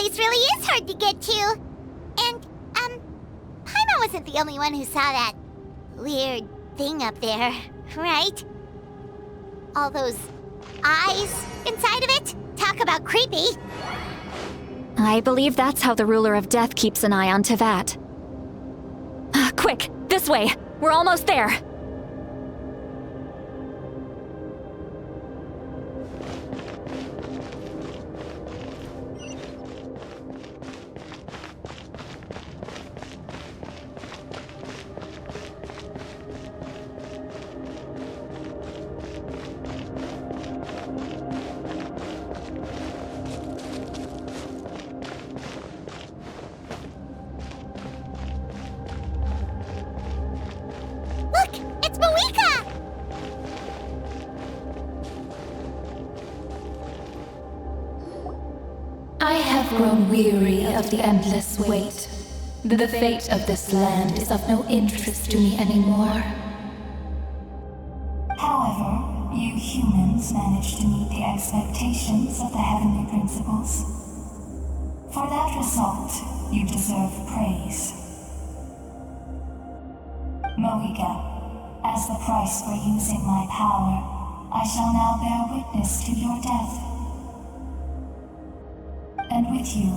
place really is hard to get to. And, Paimon wasn't the only one who saw that weird thing up there, right? All those eyes inside of it? Talk about creepy. I believe that's how the ruler of death keeps an eye on Teyvat. Quick, this way! We're almost there! I have grown weary of the endless wait. The fate of this land is of no interest to me anymore. However, you humans managed to meet the expectations of the heavenly principles. For that result, you deserve praise. Mohiga, as the price for using my power, I shall now bear witness to your death. And with you,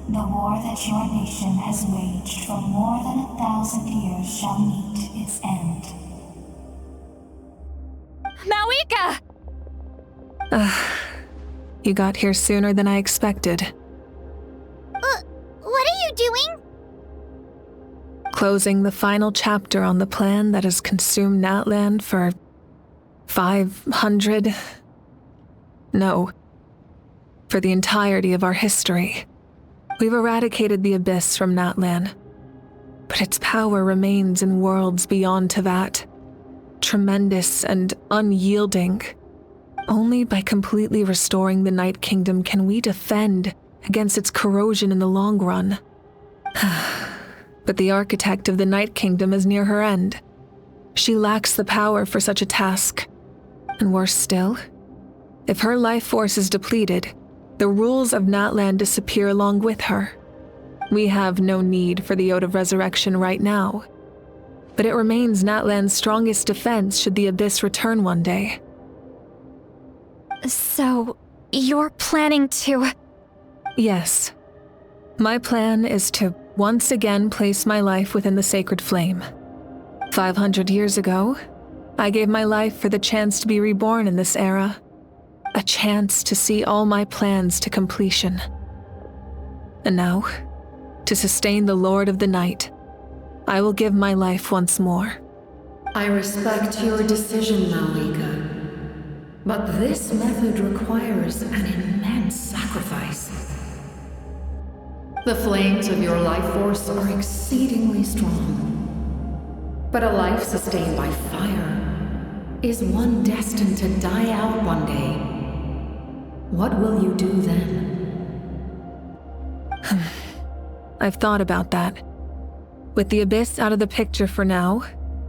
the war that your nation has waged for more than 1,000 years shall meet its end. Mawika! You got here sooner than I expected. What are you doing? Closing the final chapter on the plan that has consumed Natlan for 500... No. For the entirety of our history. We've eradicated the Abyss from Natlan, but its power remains in worlds beyond Teyvat. Tremendous and unyielding. Only by completely restoring the Night Kingdom can we defend against its corrosion in the long run. But the architect of the Night Kingdom is near her end. She lacks the power for such a task. And worse still, if her life force is depleted, the rules of Natlan disappear along with her. We have no need for the Ode of Resurrection right now, but it remains Natlan's strongest defense should the Abyss return one day. So, you're planning to... Yes. My plan is to once again place my life within the sacred flame. 500 years ago, I gave my life for the chance to be reborn in this era. A chance to see all my plans to completion. And now, to sustain the Lord of the Night, I will give my life once more. I respect your decision, Mawika, but this method requires an immense sacrifice. The flames of your life force are exceedingly strong, but a life sustained by fire is one destined to die out one day. What will you do then? I've thought about that. With the Abyss out of the picture for now,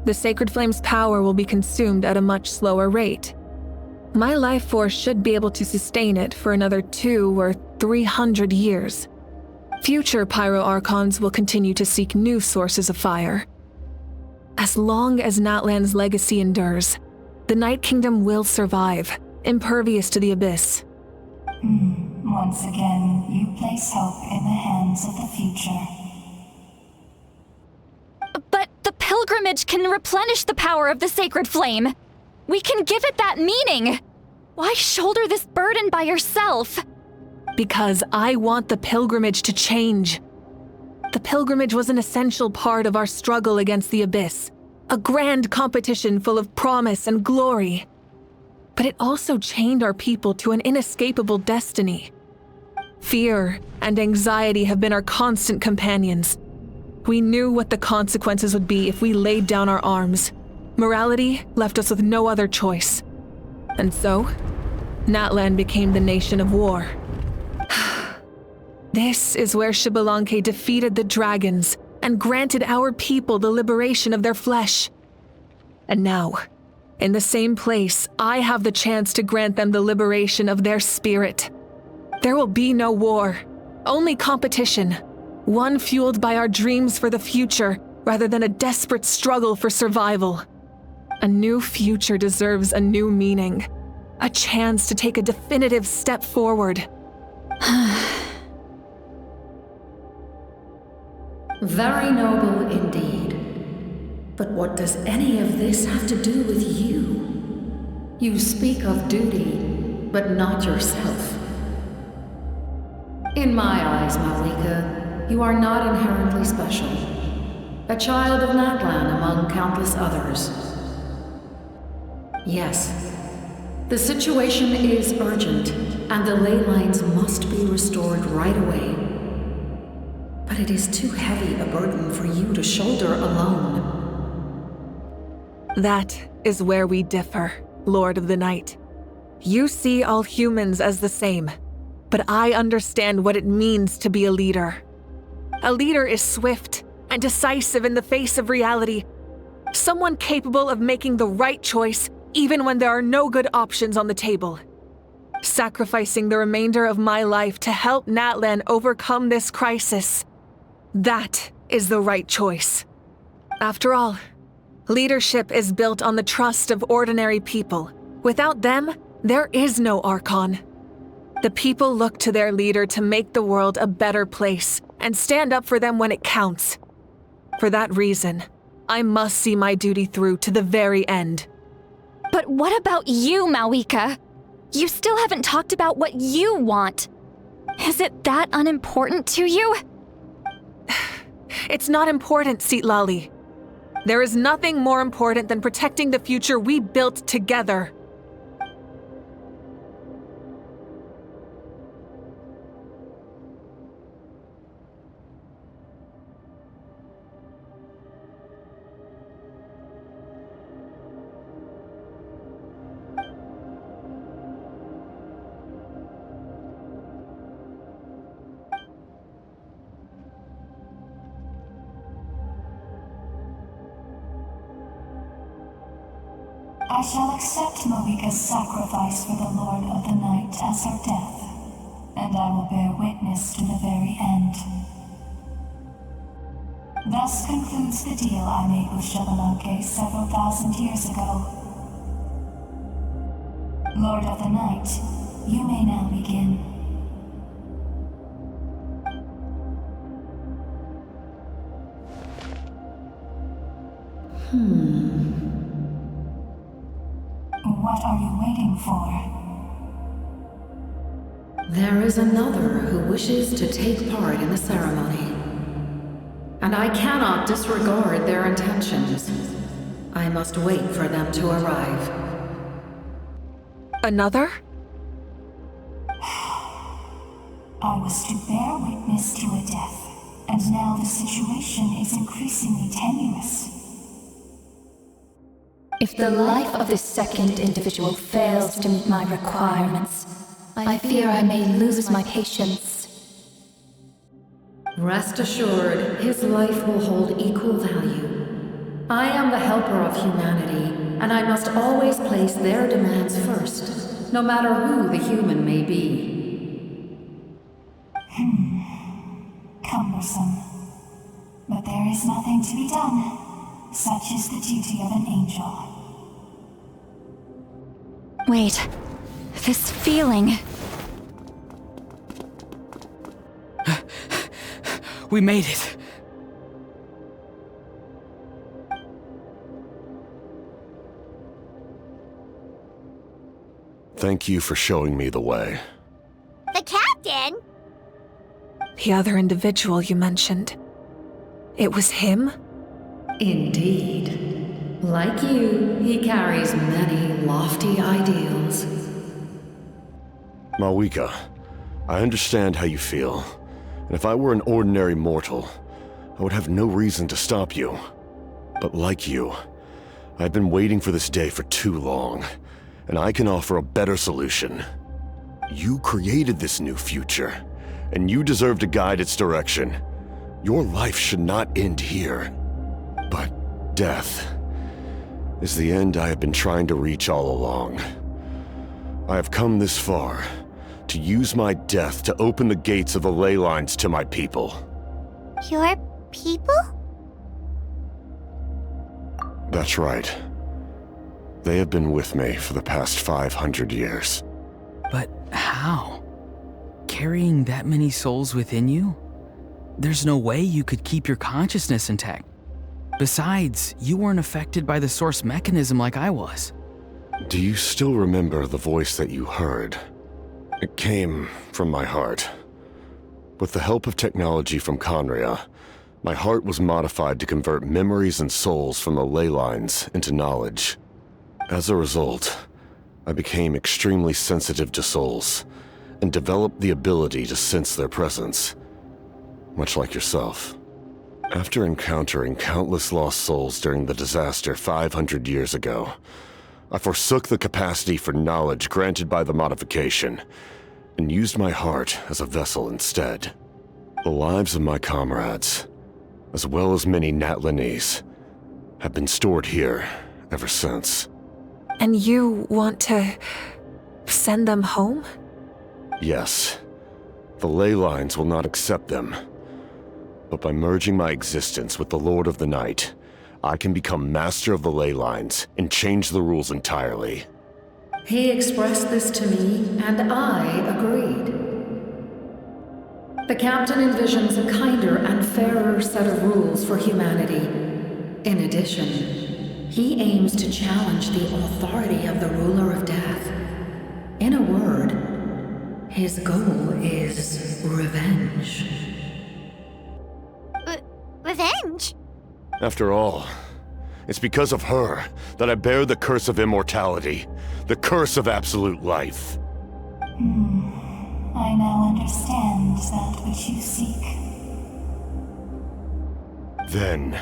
the Sacred Flame's power will be consumed at a much slower rate. My life force should be able to sustain it for another 200 or 300 years. Future Pyro-Archons will continue to seek new sources of fire. As long as Natlan's legacy endures, the Night Kingdom will survive, impervious to the Abyss. Once again, you place hope in the hands of the future. But the pilgrimage can replenish the power of the sacred flame. We can give it that meaning. Why shoulder this burden by yourself? Because I want the pilgrimage to change. The pilgrimage was an essential part of our struggle against the Abyss, a grand competition full of promise and glory. But it also chained our people to an inescapable destiny. Fear and anxiety have been our constant companions. We knew what the consequences would be if we laid down our arms. Morality left us with no other choice. And so, Natlan became the nation of war. This is where Xbalanque defeated the dragons and granted our people the liberation of their flesh. And now, in the same place, I have the chance to grant them the liberation of their spirit. There will be no war, Only competition. One fueled by our dreams for the future, rather than a desperate struggle for survival. A new future deserves a new meaning. A chance to take a definitive step forward. Very noble indeed. But what does any of this have to do with you? You speak of duty, but not yourself. In my eyes, Malika, you are not inherently special. A child of Natlan among countless others. Yes, the situation is urgent, and the ley lines must be restored right away. But it is too heavy a burden for you to shoulder alone. That is where we differ, Lord of the Night. You see all humans as the same, but I understand what it means to be a leader. A leader is swift and decisive in the face of reality. Someone capable of making the right choice even when there are no good options on the table. Sacrificing the remainder of my life to help Natlan overcome this crisis. That is the right choice. After all, leadership is built on the trust of ordinary people. Without them, there is no Archon. The people look to their leader to make the world a better place and stand up for them when it counts. For that reason, I must see my duty through to the very end. But what about you, Malika? You still haven't talked about what you want. Is it that unimportant to you? It's not important, Citlali. There is nothing more important than protecting the future we built together. I shall accept Malika's sacrifice for the Lord of the Night as her death, and I will bear witness to the very end. Thus concludes the deal I made with Shabalanke several thousand years ago. Lord of the Night, you may now begin. What are you waiting for? There is another who wishes to take part in the ceremony. And I cannot disregard their intentions. I must wait for them to arrive. Another? I was to bear witness to a death, and now the situation is increasingly tenuous. If the life of this second individual fails to meet my requirements, I fear I may lose my patience. Rest assured, his life will hold equal value. I am the helper of humanity, and I must always place their demands first, no matter who the human may be. Cumbersome. But there is nothing to be done. Such is the duty of an angel. Wait, this feeling. We made it. Thank you for showing me the way. The captain? The other individual you mentioned. It was him? Indeed. Like you, he carries many lofty ideals. Malika, I understand how you feel. And if I were an ordinary mortal, I would have no reason to stop you. But like you, I've been waiting for this day for too long, and I can offer a better solution. You created this new future, and you deserve to guide its direction. Your life should not end here. But death is the end I have been trying to reach all along. I have come this far to use my death to open the gates of the ley lines to my people. Your people? That's right. They have been with me for the past 500 years. But how? Carrying that many souls within you? There's no way you could keep your consciousness intact. Besides, you weren't affected by the source mechanism like I was. Do you still remember the voice that you heard? It came from my heart. With the help of technology from Khaenri'ah, my heart was modified to convert memories and souls from the ley lines into knowledge. As a result, I became extremely sensitive to souls, and developed the ability to sense their presence, much like yourself. After encountering countless lost souls during the disaster 500 years ago, I forsook the capacity for knowledge granted by the modification, and used my heart as a vessel instead. The lives of my comrades, as well as many Natlanese, have been stored here ever since. And you want to send them home? Yes. The ley lines will not accept them. But by merging my existence with the Lord of the Night, I can become master of the ley lines and change the rules entirely. He expressed this to me, and I agreed. The captain envisions a kinder and fairer set of rules for humanity. In addition, he aims to challenge the authority of the ruler of death. In a word, his goal is revenge. Revenge? After all, it's because of her that I bear the curse of immortality, the curse of absolute life. I now understand that which you seek. Then,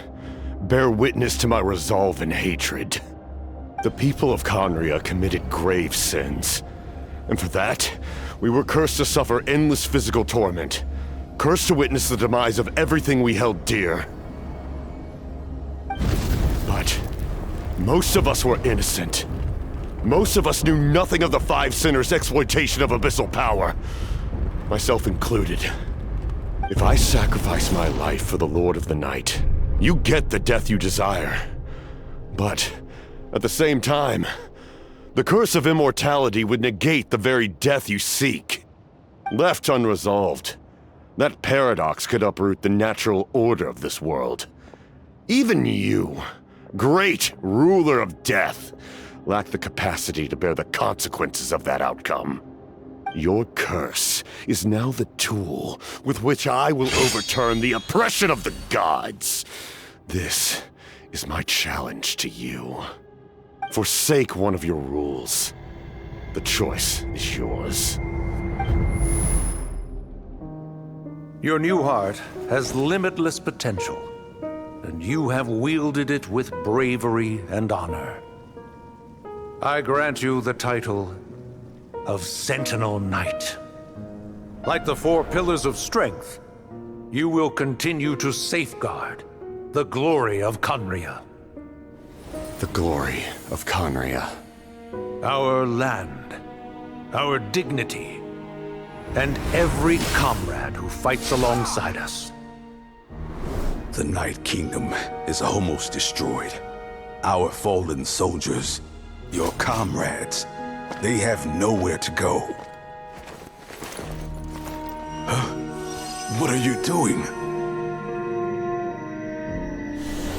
bear witness to my resolve and hatred. The people of Khaenri'ah committed grave sins, and for that, we were cursed to suffer endless physical torment, cursed to witness the demise of everything we held dear. But most of us were innocent. Most of us knew nothing of the Five Sinners' exploitation of abyssal power, myself included. If I sacrifice my life for the Lord of the Night, you get the death you desire. But at the same time, the curse of immortality would negate the very death you seek. Left unresolved, that paradox could uproot the natural order of this world. Even you, great ruler of death, lack the capacity to bear the consequences of that outcome. Your curse is now the tool with which I will overturn the oppression of the gods. This is my challenge to you. Forsake one of your rules. The choice is yours. Your new heart has limitless potential, and you have wielded it with bravery and honor. I grant you the title of Sentinel Knight. Like the four pillars of strength, you will continue to safeguard the glory of Khaenri'ah. The glory of Khaenri'ah. Our land, our dignity, and every comrade who fights alongside us. The Night Kingdom is almost destroyed. Our fallen soldiers, your comrades, they have nowhere to go. What are you doing?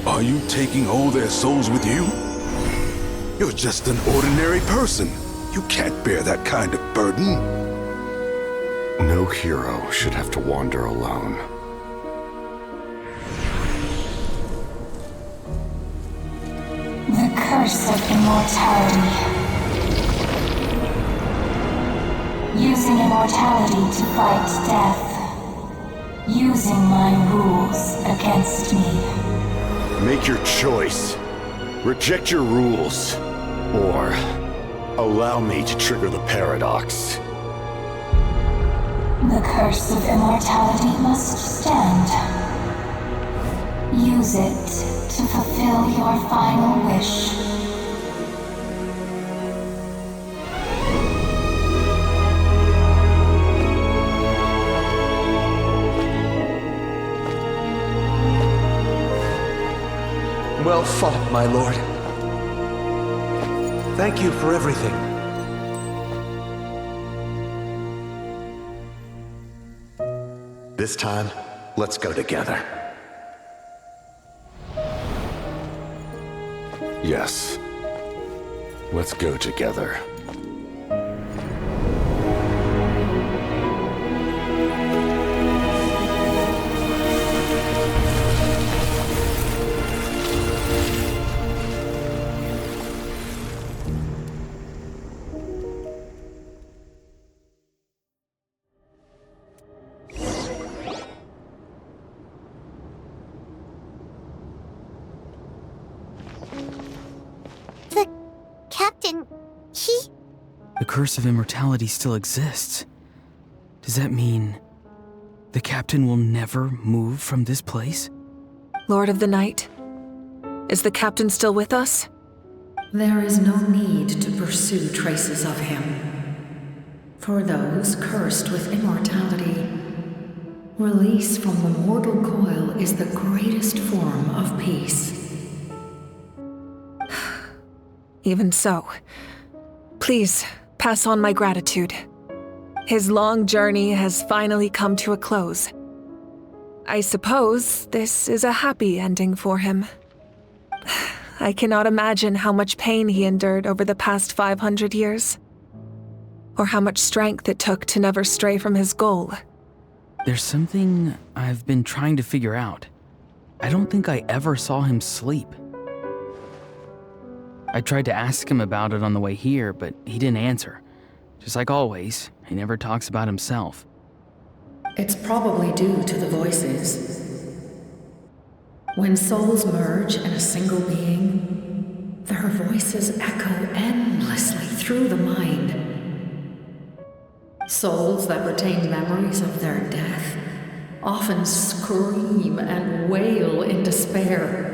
Are you taking all their souls with you? You're just an ordinary person. You can't bear that kind of burden. No hero should have to wander alone. The curse of immortality. Using immortality to fight death. Using my rules against me. Make your choice. Reject your rules. Or allow me to trigger the paradox. The curse of immortality must stand. Use it to fulfill your final wish. Well fought, my lord. Thank you for everything. This time, let's go together. Yes. Let's go together. The curse of immortality still exists. Does that mean the captain will never move from this place? Lord of the Night, is the captain still with us? There is no need to pursue traces of him. For those cursed with immortality, release from the mortal coil is the greatest form of peace. Even so, please pass on my gratitude. His long journey has finally come to a close. I suppose this is a happy ending for him. I cannot imagine how much pain he endured over the past 500 years, or how much strength it took to never stray from his goal. There's something I've been trying to figure out. I don't think I ever saw him sleep. I tried to ask him about it on the way here, but he didn't answer. Just like always, he never talks about himself. It's probably due to the voices. When souls merge in a single being, their voices echo endlessly through the mind. Souls that retain memories of their death often scream and wail in despair.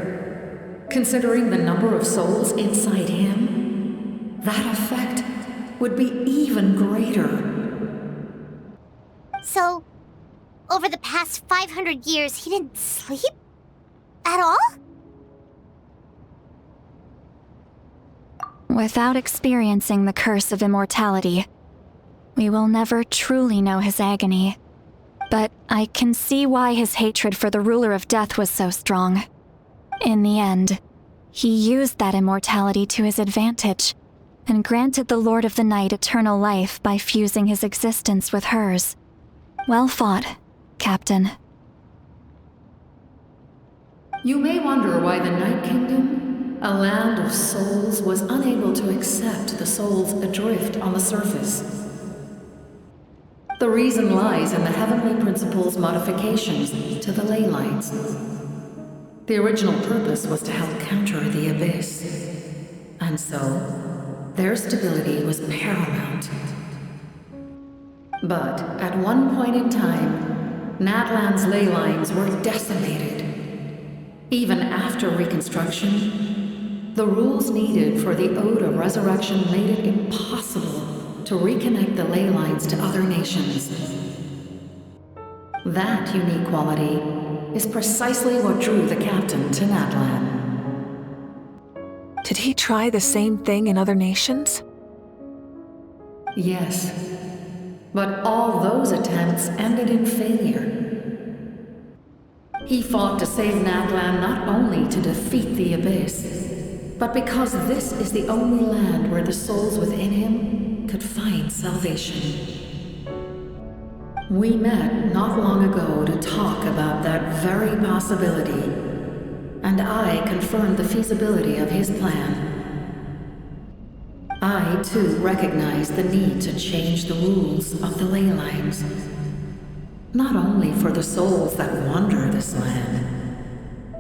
Considering the number of souls inside him, that effect would be even greater. So, over the past 500 years, he didn't sleep? At all? Without experiencing the curse of immortality, we will never truly know his agony. But I can see why his hatred for the ruler of death was so strong. In the end, he used that immortality to his advantage, and granted the Lord of the Night eternal life by fusing his existence with hers. Well fought, Captain. You may wonder why the Night Kingdom, a land of souls, was unable to accept the souls adrift on the surface. The reason lies in the Heavenly Principle's modifications to the ley lines. The original purpose was to help counter the Abyss, and so their stability was paramount. But at one point in time, Natlan's ley lines were decimated. Even after reconstruction, the rules needed for the Ode of Resurrection made it impossible to reconnect the ley lines to other nations. That unique quality is precisely what drew the captain to Natlan. Did he try the same thing in other nations? Yes, but all those attempts ended in failure. He fought to save Natlan not only to defeat the Abyss, but because this is the only land where the souls within him could find salvation. We met not long ago to talk about that very possibility, and I confirmed the feasibility of his plan. I, too, recognize the need to change the rules of the ley lines. Not only for the souls that wander this land,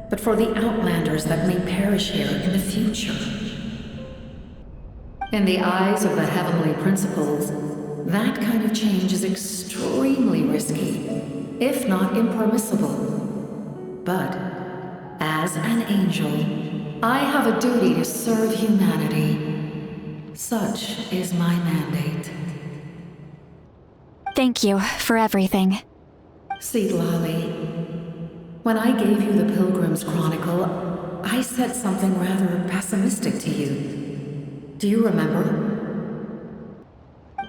but for the outlanders that may perish here in the future. In the eyes of the Heavenly Principles, that kind of change is extremely risky, if not impermissible. But, as an angel, I have a duty to serve humanity. Such is my mandate. Thank you for everything. See, Lolly, when I gave you the Pilgrim's Chronicle, I said something rather pessimistic to you. Do you remember?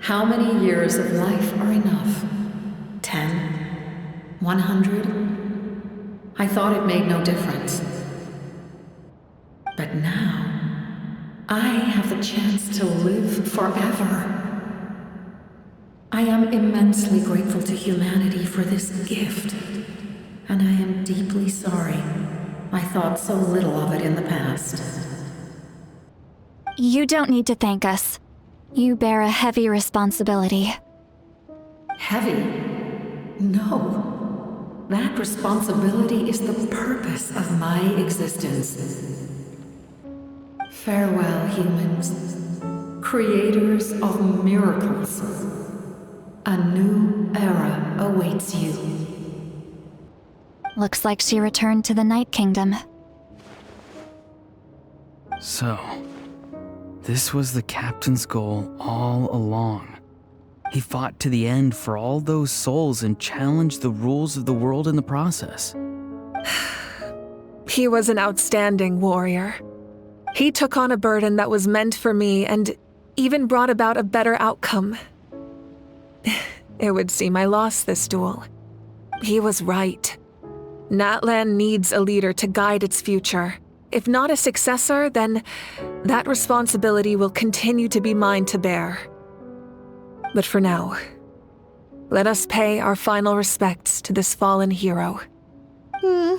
How many years of life are enough? 10? 100? I thought it made no difference. But now, I have the chance to live forever. I am immensely grateful to humanity for this gift, and I am deeply sorry I thought so little of it in the past. You don't need to thank us. You bear a heavy responsibility. Heavy? No. That responsibility is the purpose of my existence. Farewell, humans. Creators of miracles. A new era awaits you. Looks like she returned to the Night Kingdom. So, this was the captain's goal all along. He fought to the end for all those souls and challenged the rules of the world in the process. He was an outstanding warrior. He took on a burden that was meant for me and even brought about a better outcome. It would seem I lost this duel. He was right. Natlan needs a leader to guide its future. If not a successor, then that responsibility will continue to be mine to bear. But for now, let us pay our final respects to this fallen hero. Hmm.